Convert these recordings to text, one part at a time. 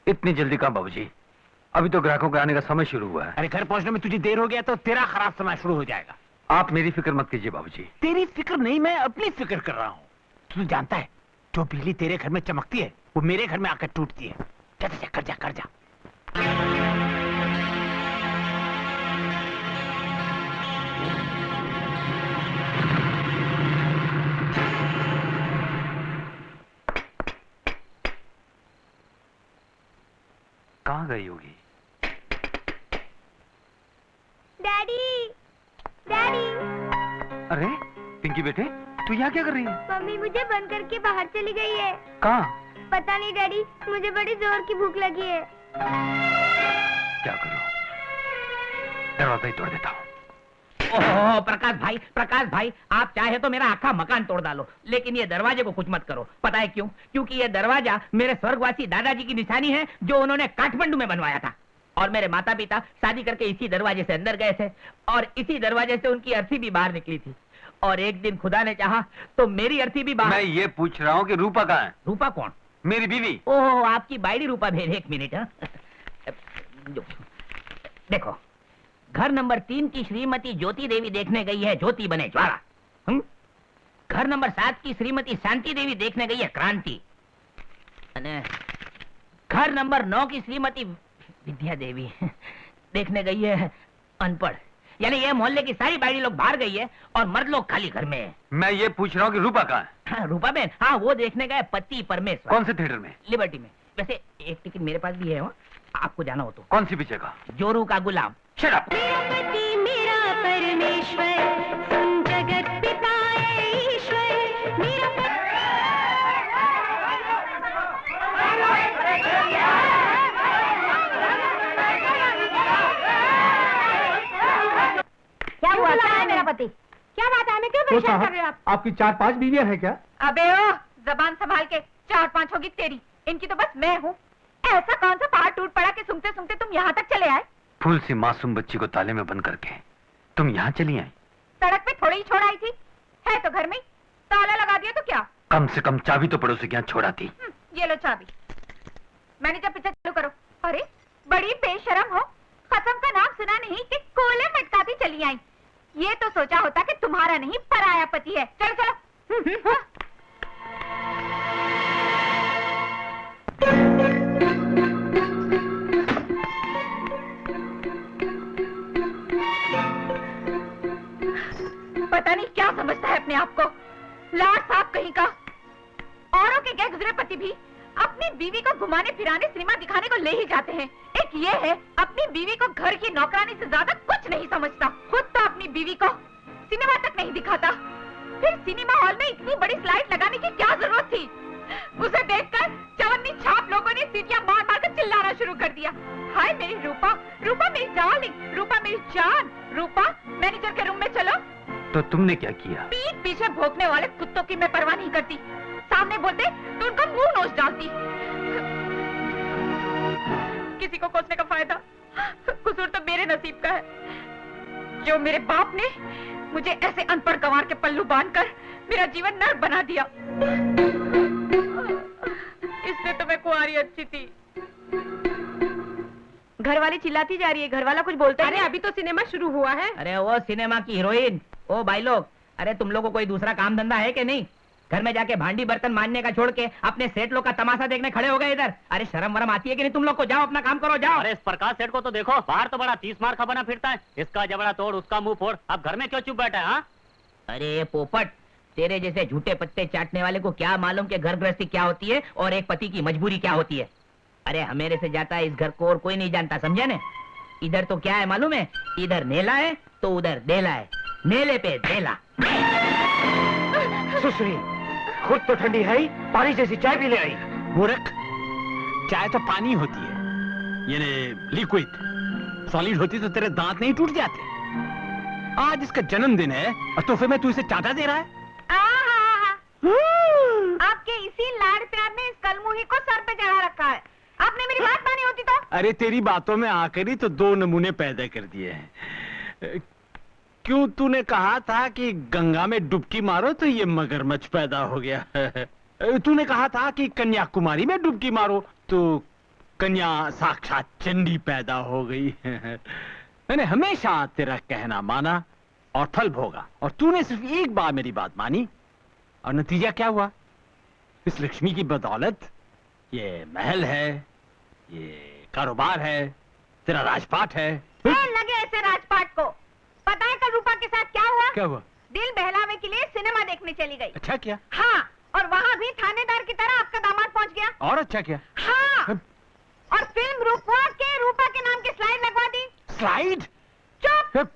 इतनी जल्दी कहाँ बाबूजी? अभी तो ग्राहकों के आने का समय शुरू हुआ है। अरे घर पहुंचने में तुझे देर हो गया तो तेरा खराब समय शुरू हो जाएगा। आप मेरी फिक्र मत कीजिए बाबूजी। तेरी फिक्र नहीं, मैं अपनी फिक्र कर रहा हूँ। तू जानता है जो बिजली तेरे घर में चमकती है वो मेरे घर में आकर टूटती है। जा जा, कर जा कर जा। कहाँ गई होगी? Daddy, daddy. अरे पिंकी बेटे, तू यहाँ क्या कर रही है? मम्मी मुझे बंद करके बाहर चली गई है। कहाँ? पता नहीं डैडी, मुझे बड़ी जोर की भूख लगी है। क्या करूं? दरवाजा ही तोड़ देता हूँ। ओह प्रकाश भाई, आप चाहे तो मेरा आखा मकान तोड़ डालो, लेकिन ये दरवाजे को कुछ मत करो। पता है क्यों? क्योंकि ये दरवाजा मेरे स्वर्गवासी दादाजी की निशानी है, जो उन्होंने काठमांडू में बनवाया था। और मेरे माता पिता शादी करके इसी दरवाजे से अंदर गए थे, और इसी दरवाजे से उनकी अर्थी भी बाहर निकली थी। और एक दिन खुदा ने चाहा तो मेरी अर्थी भी बाहर। मैं ये पूछ रहा हूँ कि रूपा कहाँ है? रूपा कौन? मेरी बीवी। ओह, आपकी बायडी रूपा भेज। एक मिनट। देखो, घर नंबर 3 की श्रीमती ज्योति देवी देखने गई है ज्योति बने ज्वाला। घर नंबर 7 की श्रीमती शांति देवी देखने गई है क्रांति। घर नंबर 9 की श्रीमती विद्या देवी देखने गई है अनपढ़। यानी ये मोहल्ले की सारी बायडी लोग बाहर गई है और मर्द लोग खाली घर में है। मैं ये पूछ रहा हूँ कि रूपा कहाँ है? हाँ, रूपा बहन, हाँ वो देखने गए पति परमेश्वर। कौन से थिएटर में? लिबर्टी में। वैसे एक टिकट मेरे पास भी है, वहाँ आपको जाना हो तो। कौन सी पिक्चर का? जोरू का गुलाम। Shut up. मेरा पति मेरा परमेश्वर, सुन जगत पिता ईश्वर। मेरा क्या हुआ? क्या है मेरा पति? क्या बात है? हमें क्यों परेशान कर रहे हो आप? आपकी 4-5 बीवियां हैं क्या? अबे ओ, जबान संभाल के। 4-5 होगी तेरी, इनकी तो बस मैं हूँ। ऐसा कौन सा पहाड़ टूट पड़ा कि सूंघते सूंघते तुम यहाँ तक चले आए? फूल सी मासूम बच्ची को ताले में बंद करके तुम यहाँ चली आई। सड़क पे थोड़ी ही छोड़ आई थी, है तो घर में ही। ताला लगा दिया तो क्या? कम से कम चाबी तो पड़ोसी के यहाँ छोड़ा थी। ये लो चाबी। मैनेजर पीछे चालू करो। अरे बड़ी बेशरम हो, कसम का नाम सुना नहीं कि कोले मटकाती चली आई। ये तो सोचा होता कि तुम्हारा नहीं पराया पति है। चलो चलो। पता नहीं क्या समझता है अपने आप को, लाड साहब कहीं का। औरों के गए गुजरे पति भी अपनी बीवी को घुमाने फिराने सिनेमा दिखाने को ले ही जाते हैं। एक ये है, अपनी बीवी को घर की नौकरानी से ज्यादा कुछ नहीं समझता। खुद तो अपनी बीवी को सिनेमा तक नहीं दिखाता, फिर सिनेमा हॉल में इतनी बड़ी स्लाइड लगाने की क्या जरूरत थी? उसे देखकर चवन्नी छाप लोगों ने सीटियां मार मार कर चिल्लाना शुरू कर दिया। हाय मेरी रूपा, रूपा मेरी डार्लिंग, रूपा मेरी जान, रूपा मैनेजर के रूम में चलो। तो तुमने क्या किया? पीठ पीछे भौंकने वाले कुत्तों की मैं परवाह नहीं करती। सामने बोलते तो उनका मुंह नोच डालती। किसी को कोसने का फायदा, कसूर तो मेरे नसीब का है। जो मेरे बाप ने मुझे ऐसे अनपढ़ गंवार के पल्लू बांधकर मेरा जीवन नर्क बना दिया। इससे तो मैं कुंवारी अच्छी थी। घर वाली चिल्लाती जा रही है, घर वाला कुछ बोलता है। अरे अभी तो सिनेमा शुरू हुआ है। अरे वो सिनेमा की हीरोइन। ओ भाई लोग, अरे तुम लोगों को कोई दूसरा काम धंधा है कि नहीं? घर में जाके भांडी बर्तन मांजने का छोड़ के अपने सेठ लोग का तमाशा देखने खड़े हो गए इधर। अरे शर्म वरम आती है कि नहीं तुम लोग को? जाओ अपना काम करो, जाओ। अरे इस प्रकाश सेठ को तो देखो, बाहर तो बड़ा 30 मार का बना फिरता है। इसका जबड़ा तोड़, उसका मुंह फोड़, अब घर में क्यों चुप बैठा है? हाँ? अरे पोपट, तेरे जैसे झूठे पत्ते चाटने वाले को क्या मालूम कि घर गृहस्थी क्या होती है और एक पति की मजबूरी क्या होती है। अरे हमेरे से जाता है इस घर को और कोई नहीं जानता, समझे ने? इधर तो क्या है मालूम है? इधर नेला है तो उधर देला है, नेले पे देला। सुश्री, खुद तो ठंडी है ही, पानी जैसी चाय भी ले आई। मूर्ख, चाय तो पानी होती है, यानी लिक्विड। सॉलिड होती तो तेरे दांत नहीं टूट जाते। आज इसका जन्मदिन है और तोहफे में तू इसे चाटा दे रहा है। आपके इसी लाड प्यार ने इस कलमुही को सर पे चढ़ा रखा है। आपने मेरी बात मानी होती तो। अरे तेरी बातों में आकर ही तो 2 नमूने पैदा कर दिए हैं। क्यों तूने कहा था कि गंगा में डुबकी मारो तो ये मगरमच्छ पैदा हो गया। तूने कहा था कि कन्याकुमारी में डुबकी मारो तो कन्या साक्षात चंडी पैदा हो गई। मैंने हमेशा तेरा कहना माना और फल भोगा, और तूने सिर्फ एक बार मेरी बात मानी, और नतीजा क्या हुआ? इस लक्ष्मी की बदौलत ये महल है, ये कारोबार है, तेरा राजपाट है। लगे ऐसे राजपाट को। पता है कल रूपा के साथ क्या हुआ? क्या हुआ? दिल बहलावे के लिए सिनेमा देखने चली गई। अच्छा किया। हाँ, और वहाँ भी थानेदार की तरह आपका दामाद पहुँच गया। और अच्छा किया। हाँ, और फिल्म रूपा के नाम की स्लाइड लगवा दी। स्लाइड? चुप!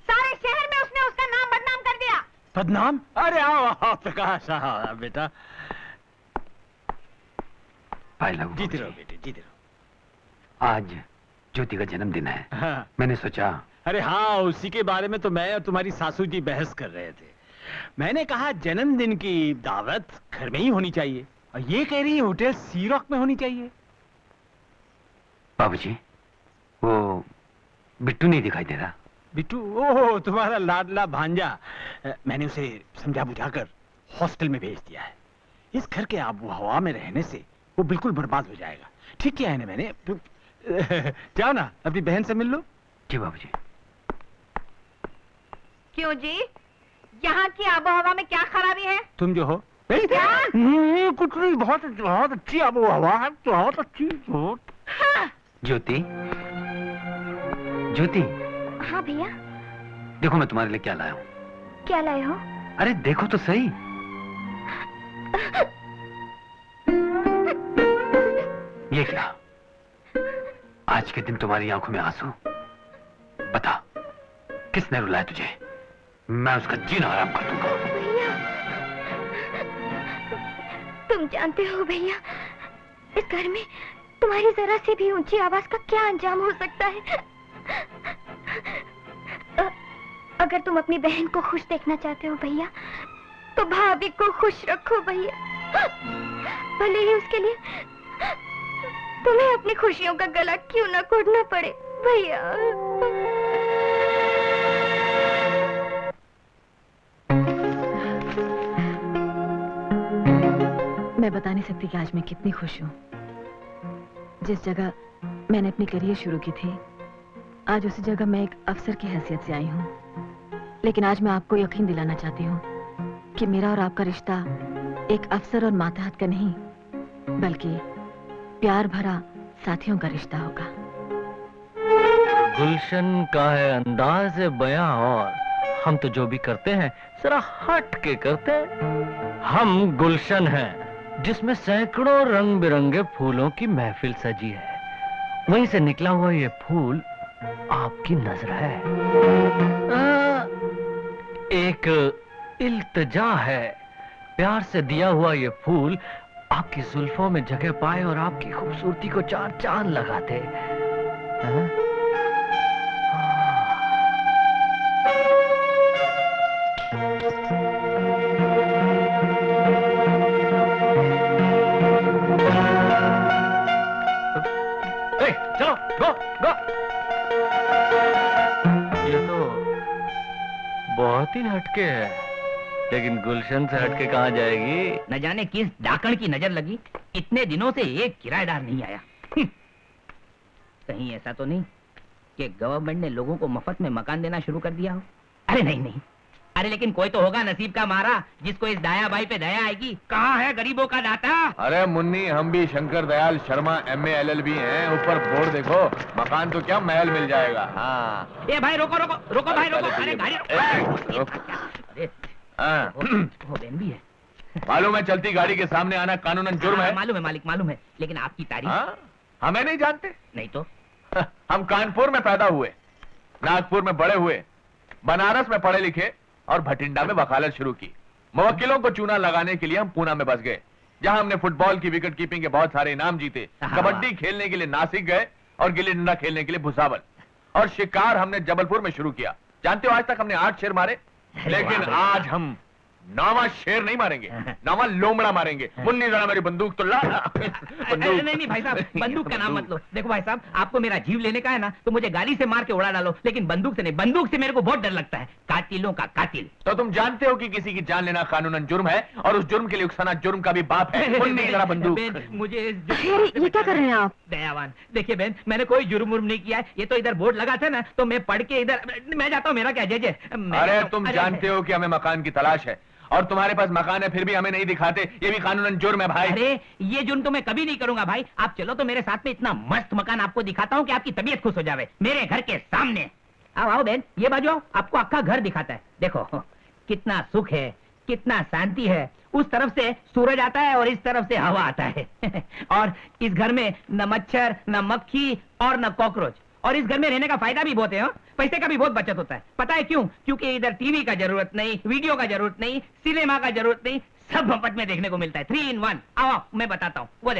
सारे शहर में उसने उसका नाम बदनाम कर दिया। बदनाम? अरे आओ प्रकाश, आओ बेटा। जीते रहो बेटे, जीते रहो। आज ज्योति का जन्मदिन है। हाँ। मैंने सोचा। अरे हाँ, उसी के बारे में तो मैं और तुम्हारी सासू जी बहस कर रहे थे। मैंने कहा जन्मदिन की दावत घर में ही होनी चाहिए, और ये कह रही है होटल सी रॉक में होनी चाहिए। बाबूजी, वो बिट्टू नहीं दिखाई दे रहा। बिट्टू? ओह, तुम्हारा लाडला भांजा। मैंने उसे समझा बुझाकर हॉस्टल में भेज दिया है। इस घर के आबो हवा में रहने से वो बिल्कुल बर्बाद हो जाएगा। ठीक किया है ना मैंने। जाओ ना, अपनी बहन से मिल लो। जी बाबूजी। क्यों जी? यहाँ की आबोहवा में क्या खराबी है? तुम जो हो। क्या? कुछ नहीं, बहुत बहुत अच्छी आबो हवा है, बहुत अच्छी। बहुत। हाँ। ज्योति, ज्योति। हाँ भैया। देखो मैं तुम्हारे लिए क्या लाया हूँ। क्या लाए हो? अरे देखो तो सही। ये क्या? आज के दिन तुम्हारी आंखों में आंसू। बता, किसने रुलाया तुझे? मैं उसका जीना आराम कर दूंगा। भैया, तुम जानते हो भैया, इस घर में तुम्हारी जरा सी भी ऊंची आवाज का क्या अंजाम हो सकता है। अगर तुम अपनी बहन को खुश देखना चाहते हो भैया, तो भाभी को खुश रखो भैया। भले ही उसके लिए तुम्हें अपनी खुशियों का गला क्यों ना घोटना पड़े भैया। मैं बता नहीं सकती कि आज मैं कितनी खुश हूँ। जिस जगह मैंने अपनी करियर शुरू की थी, आज उसी जगह मैं एक अफसर की हैसियत से आई हूँ। लेकिन आज मैं आपको यकीन दिलाना चाहती हूँ कि मेरा और आपका रिश्ता एक अफसर और मातहत का नहीं, बल्कि प्यार भरा साथियों का रिश्ता होगा। गुलशन का है अंदाज बयां, और हम तो जो भी करते हैं जरा हट के करते हैं। हम गुलशन हैं, जिसमें सैकड़ों रंग बिरंगे फूलों की महफिल सजी है। वहीं से निकला हुआ ये फूल आपकी नजर है। एक इल्तिजा है, प्यार से दिया हुआ ये फूल आपकी जुल्फों में जगह पाए और आपकी खूबसूरती को चार चांद लगा दे। चलो गो गो। ये तो बहुत ही हटके है, लेकिन गुलशन से हटके कहाँ जाएगी? न जाने किस डाकण की नजर लगी, इतने दिनों से एक किराएदार नहीं आया। कहीं ऐसा तो नहीं कि गवर्नमेंट ने लोगों को मफत में मकान देना शुरू कर दिया हो? अरे नहीं नहीं, अरे लेकिन कोई तो होगा नसीब का मारा जिसको इस दाया बाई पे दया आएगी। कहाँ है गरीबों का दाता? अरे मुन्नी, हम भी शंकर दयाल शर्मा MA LLB हैं। ऊपर बोर्ड देखो, मकान तो क्या महल मिल जाएगा। हाँ। ए भाई रोको रोको रोको भाई रोको। अरे गाड़ी अरे वो बहन भी है। मालूम है चलती गाड़ी के सामने आना कानूनन जुर्म है। मालूम है मालिक, मालूम है, लेकिन आपकी तारीफ। हमें नहीं जानते? नहीं तो। हम कानपुर में पैदा हुए, नागपुर में बड़े हुए, बनारस में पढ़े लिखे और भटिंडा में वकालत शुरू की। मुवक्किलों को चूना लगाने के लिए हम पूना में बस गए, जहां हमने फुटबॉल की विकेट कीपिंग के बहुत सारे इनाम जीते। कबड्डी खेलने के लिए नासिक गए और गिल्ली डंडा खेलने के लिए भुसावल, और शिकार हमने जबलपुर में शुरू किया। जानते हो आज तक हमने 8 शेर मारे। लेकिन आज हम नामा शेर नहीं मारेंगे, नामा लोमड़ा मारेंगे। मुन्नी जरा मेरी बंदूक तो ला। नहीं नहीं भाई साहब, बंदूक का नाम मत लो। देखो भाई साहब, आपको मेरा जीव लेने का है ना तो मुझे गाड़ी से मार के उड़ा डालो, लेकिन बंदूक से नहीं। बंदूक से मेरे को बहुत डर लगता है, कातिलों का कातिल। तो तुम जानते हो कि किसी की जान लेना कानूनन जुर्म है, और उस जुर्म के लिए उकसाना जुर्म का भी बाप है। मुन्नी जरा बंदूक। बहन, मुझे ये क्या कर रहे हैं आप? दयावान, देखिए बहन, मैंने कोई जुर्म नहीं किया है। ये तो इधर बोर्ड लगा था ना, तो मैं पढ़ के इधर मैं जाता हूँ। मेरा क्या जय जय। अरे तुम जानते हो कि हमें मकान की तलाश है, और तुम्हारे पास मकान है फिर भी हमें नहीं दिखाते, ये भी कानूनन जुर्म है भाई। अरे ये जुर्म तो मैं कभी नहीं करूंगा भाई। आप चलो तो मेरे साथ में, इतना मस्त मकान आपको दिखाता हूँ कि आपकी तबीयत खुश हो जावे, मेरे घर के सामने। आओ आओ बहन, ये बाजू आओ, आपको आपका घर दिखाता है। देखो कितना सुख है, कितना शांति है। उस तरफ से सूरज आता है और इस तरफ से हवा आता है। और इस घर में न मच्छर, न मक्खी और न कॉकरोच। और इस घर में रहने का फायदा भी बहुत है। पैसे का भी बहुत बचत होता है। पता है क्यों? क्योंकि इधर टीवी का जरूरत नहीं, वीडियो का जरूरत नहीं, सिनेमा का जरूरत नहीं, सब मफत में देखने को मिलता है। 3 in 1। आओ मैं बताता हूँ। वो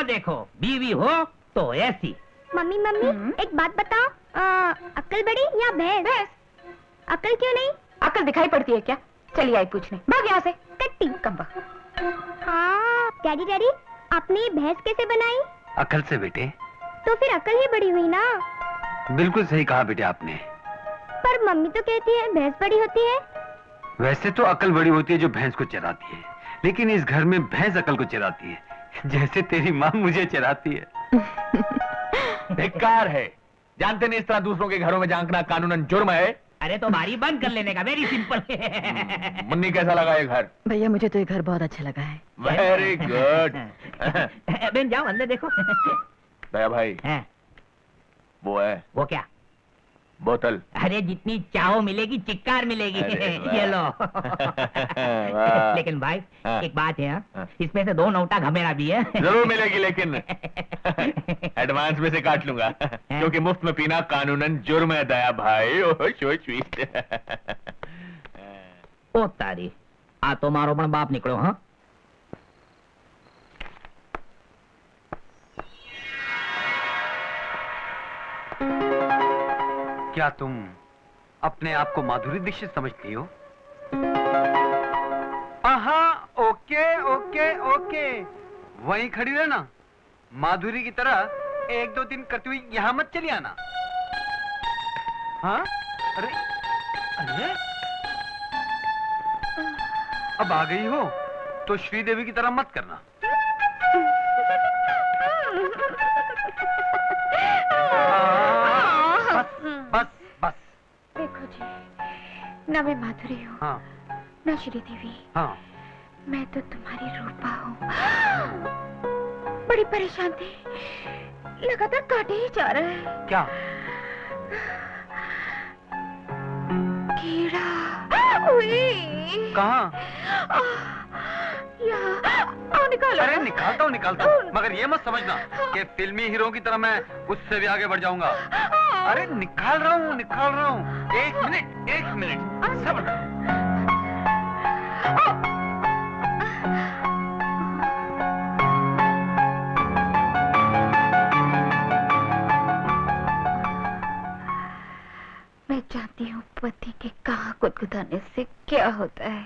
देखो, बीवी हो तो ऐसी। मम्मी मम्मी एक बात बताओ, अक्ल बड़ी या भैंस? अक्ल क्यों नहीं? अकल दिखाई पड़ती है क्या? चलिए आई पूछने। भाग यहाँ से, कट्टी कम्बा। हाँ डैडी डैडी, आपने भैंस कैसे बनाई? अकल से बेटे। तो फिर अकल ही बड़ी हुई ना। बिल्कुल सही कहा बेटे आपने। पर मम्मी तो कहती है भैंस बड़ी होती है। वैसे तो अकल बड़ी होती है जो भैंस को चराती है, लेकिन इस घर में भैंस अकल को चराती है, जैसे तेरी माँ मुझे चराती है। धिक्कार है। जानते नहीं इस तरह दूसरों के घरों में झांकना कानूनन जुर्म है। अरे तो बारी बंद कर लेने का, वेरी सिंपल। मुन्नी कैसा लगा ये घर? भैया मुझे तो ये घर बहुत अच्छा लगा है। Very good. बहन जाओ अंदर देखो। दया भाई, हैं, वो है वो क्या? बोतल। अरे जितनी चाहो मिलेगी, चिक्कार मिलेगी। अरे वाह। ये लो। वाह। लेकिन भाई हाँ। एक बात है, हाँ। इसमें से 2 नोटा घमेरा भी है। जरूर मिलेगी, लेकिन एडवांस में से काट लूंगा, क्योंकि मुफ्त में पीना कानूनन जुर्म है दया भाई। ओह सो स्वीट। ओ तारी, आ तो मारो पण बाप निकलो। हाँ क्या तुम अपने आप को माधुरी दीक्षित समझती हो? ओके ओके ओके, वहीं खड़ी रहना। माधुरी की तरह 1-2 दिन करती हुई यहाँ मत चली आना। हाँ? अरे अरे, अब आ गई हो तो श्रीदेवी की तरह मत करना। बस बस। देखो जी, न मैं माधुरी हूँ, हाँ न श्रीदेवी। हाँ। मैं तो तुम्हारी रूपा हूँ। बड़ी परेशान थी, लगातार काटे ही जा रहा है। क्या? कीड़ा। कहाँ? यहाँ निकालो। अरे निकालता हूँ, मगर ये मत समझना कि फिल्मी हीरो की तरह मैं उससे भी आगे बढ़ जाऊंगा। अरे निकाल रहा हूँ। 1 मिनट सब्र करो। मैं जानती हूँ पति के कहाँ गुदगुदाने से क्या होता है।